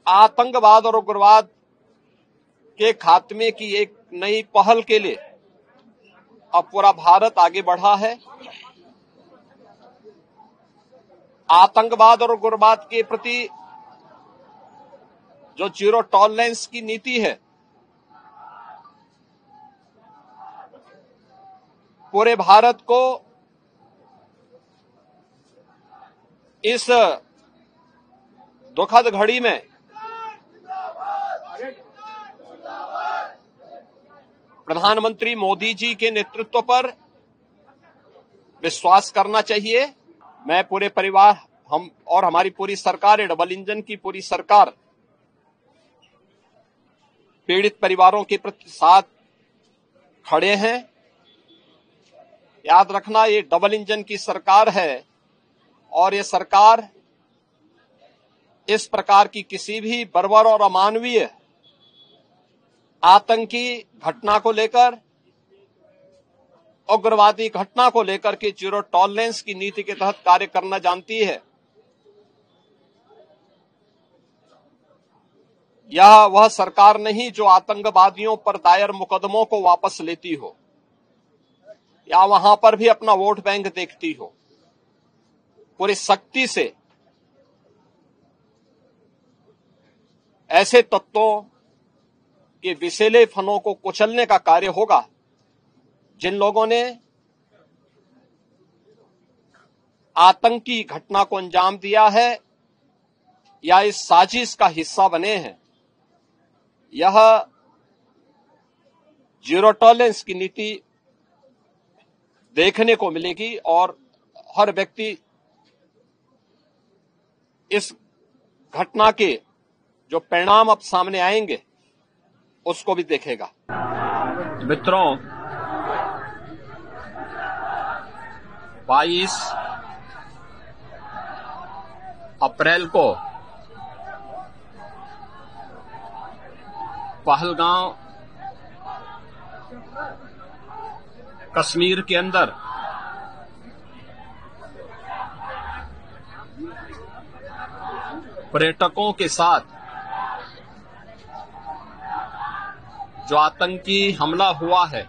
आतंकवाद और उग्रवाद के खात्मे की एक नई पहल के लिए अब पूरा भारत आगे बढ़ा है। आतंकवाद और उग्रवाद के प्रति जो जीरो टॉलरेंस की नीति है, पूरे भारत को इस दुखद घड़ी में प्रधानमंत्री मोदी जी के नेतृत्व पर विश्वास करना चाहिए। मैं पूरे परिवार, हम और हमारी पूरी सरकार, डबल इंजन की पूरी सरकार पीड़ित परिवारों के प्रति साथ खड़े हैं। याद रखना, ये डबल इंजन की सरकार है और ये सरकार इस प्रकार की किसी भी बर्बर और अमानवीय आतंकी घटना को लेकर, उग्रवादी घटना को लेकर के जीरो टॉलरेंस की नीति के तहत कार्य करना जानती है। यह वह सरकार नहीं जो आतंकवादियों पर दायर मुकदमों को वापस लेती हो या वहां पर भी अपना वोट बैंक देखती हो। पूरी सख्ती से ऐसे तत्वों के विषैले फनों को कुचलने का कार्य होगा जिन लोगों ने आतंकी घटना को अंजाम दिया है या इस साजिश का हिस्सा बने हैं। यह जीरो टॉलरेंस की नीति देखने को मिलेगी और हर व्यक्ति इस घटना के जो परिणाम अब सामने आएंगे उसको भी देखेगा। मित्रों, 22 अप्रैल को पहलगांव कश्मीर के अंदर पर्यटकों के साथ जो आतंकी हमला हुआ है,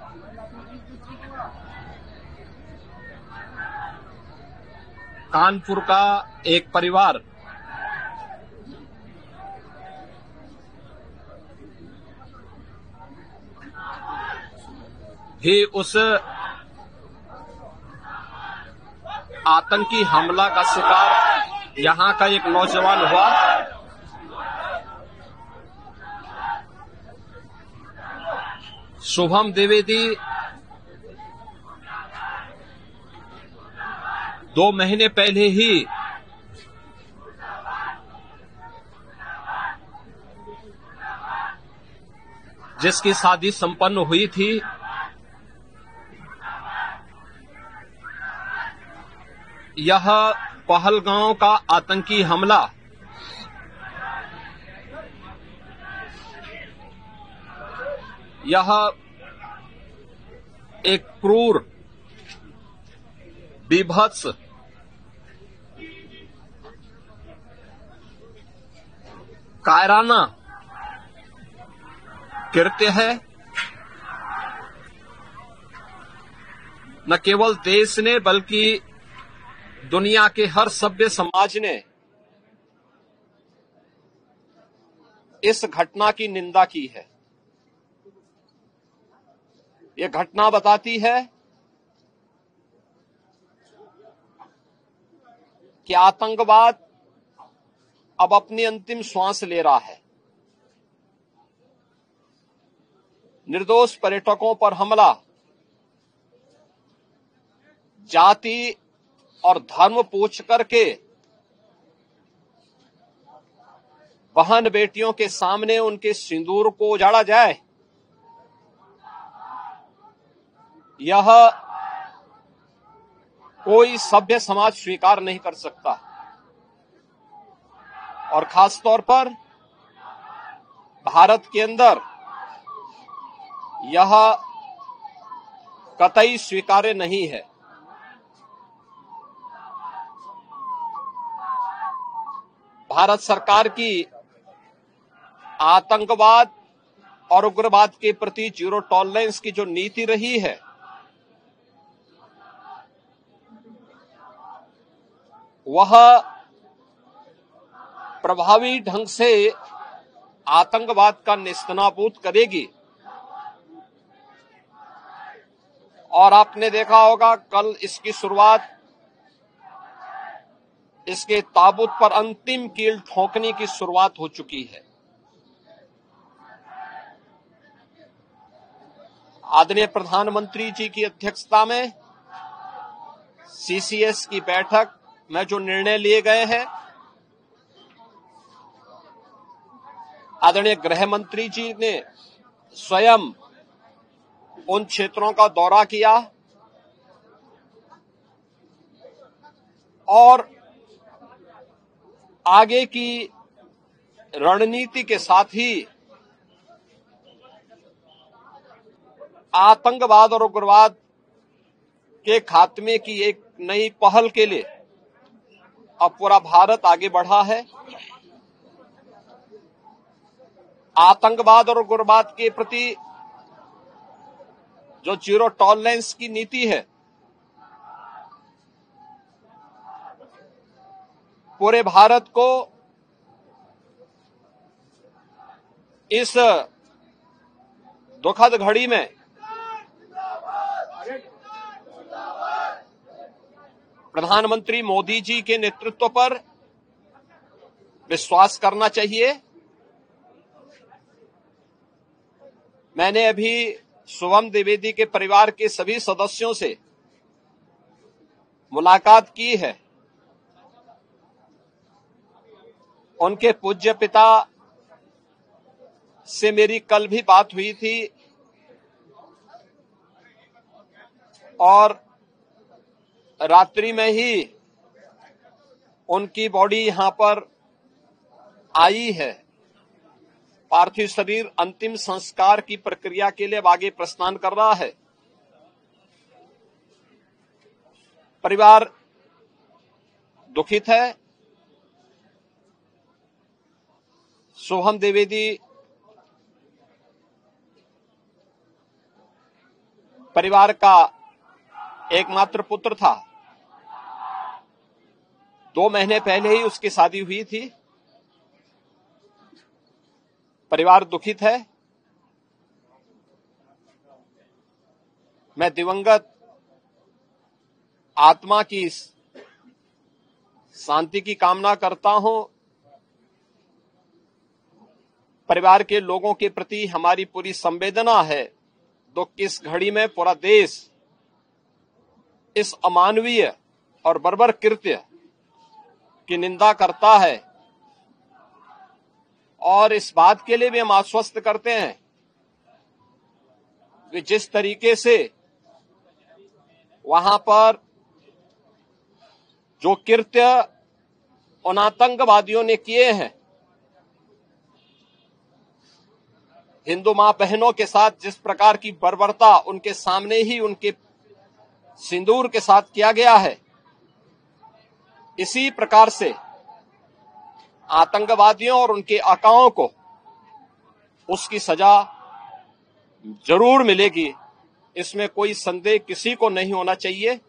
कानपुर का एक परिवार भी उस आतंकी हमला का शिकार यहां का एक नौजवान हुआ। शुभम द्विवेदी 2 महीने पहले ही जिसकी शादी संपन्न हुई थी, यह पहलगांव का आतंकी हमला यह एक क्रूर, बीभत्स, कायराना कृत्य है। न केवल देश ने बल्कि दुनिया के हर सभ्य समाज ने इस घटना की निंदा की है। यह घटना बताती है कि आतंकवाद अब अपनी अंतिम श्वास ले रहा है। निर्दोष पर्यटकों पर हमला जाति और धर्म पूछ करके बहन बेटियों के सामने उनके सिंदूर को उजाड़ा जाए, यह कोई सभ्य समाज स्वीकार नहीं कर सकता। और खास तौर पर भारत के अंदर यह कतई स्वीकार्य नहीं है। भारत सरकार की आतंकवाद और उग्रवाद के प्रति जीरो टॉलरेंस की जो नीति रही है, वह प्रभावी ढंग से आतंकवाद का नेस्तनाबूद करेगी। और आपने देखा होगा कल इसकी शुरुआत, इसके ताबूत पर अंतिम कील ठोकने की शुरुआत हो चुकी है। आदरणीय प्रधानमंत्री जी की अध्यक्षता में सीसीएस की बैठक में जो निर्णय लिए गए हैं, आदरणीय गृह मंत्री जी ने स्वयं उन क्षेत्रों का दौरा किया और आगे की रणनीति के साथ ही आतंकवाद और उग्रवाद के खात्मे की एक नई पहल के लिए अब पूरा भारत आगे बढ़ा है। आतंकवाद और उग्रवाद के प्रति जो जीरो टॉलरेंस की नीति है, पूरे भारत को इस दुखद घड़ी में प्रधानमंत्री मोदी जी के नेतृत्व पर विश्वास करना चाहिए। मैंने अभी शुभम द्विवेदी के परिवार के सभी सदस्यों से मुलाकात की है। उनके पूज्य पिता से मेरी कल भी बात हुई थी और रात्रि में ही उनकी बॉडी यहां पर आई है। पार्थिव शरीर अंतिम संस्कार की प्रक्रिया के लिए अब आगे प्रस्थान कर रहा है। परिवार दुखित है। शुभम द्विवेदी परिवार का एकमात्र पुत्र था। 2 महीने पहले ही उसकी शादी हुई थी। परिवार दुखित है। मैं दिवंगत आत्मा की शांति की कामना करता हूं। परिवार के लोगों के प्रति हमारी पूरी संवेदना है। दुख की इस घड़ी में पूरा देश इस अमानवीय और बर्बर कृत्य की निंदा करता है और इस बात के लिए भी हम आश्वस्त करते हैं कि जिस तरीके से वहां पर जो कृत्य उन आतंकवादियों ने किए हैं, हिंदू मां बहनों के साथ जिस प्रकार की बर्बरता उनके सामने ही उनके सिंदूर के साथ किया गया है, इसी प्रकार से आतंकवादियों और उनके आकाओं को उसकी सजा जरूर मिलेगी। इसमें कोई संदेह किसी को नहीं होना चाहिए।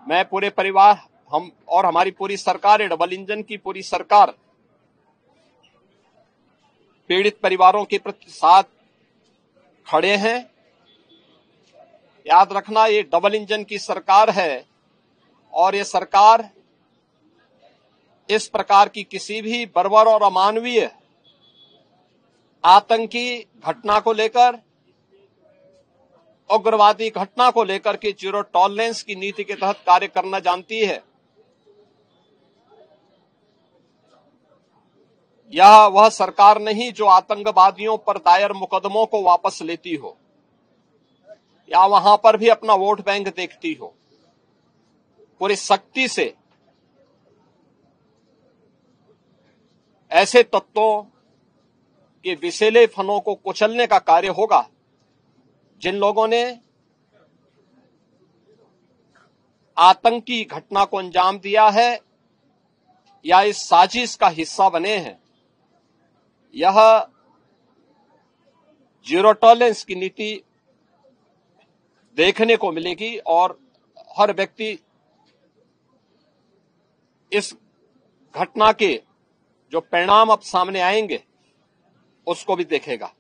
मैं पूरे परिवार, हम और हमारी पूरी सरकार, डबल इंजन की पूरी सरकार पीड़ित परिवारों के प्रति साथ खड़े हैं। याद रखना, ये डबल इंजन की सरकार है और ये सरकार इस प्रकार की किसी भी बर्बर और अमानवीय आतंकी घटना को लेकर, उग्रवादी घटना को लेकर के जीरो टॉलरेंस की नीति के तहत कार्य करना जानती है। यह वह सरकार नहीं जो आतंकवादियों पर दायर मुकदमों को वापस लेती हो या वहां पर भी अपना वोट बैंक देखती हो। पूरी सख्ती से ऐसे तत्वों के विषैले फनों को कुचलने का कार्य होगा जिन लोगों ने आतंकी घटना को अंजाम दिया है। या इस साजिश का हिस्सा बने हैं, यह जीरो टॉलरेंस की नीति देखने को मिलेगी और हर व्यक्ति इस घटना के जो परिणाम अब सामने आएंगे उसको भी देखेगा।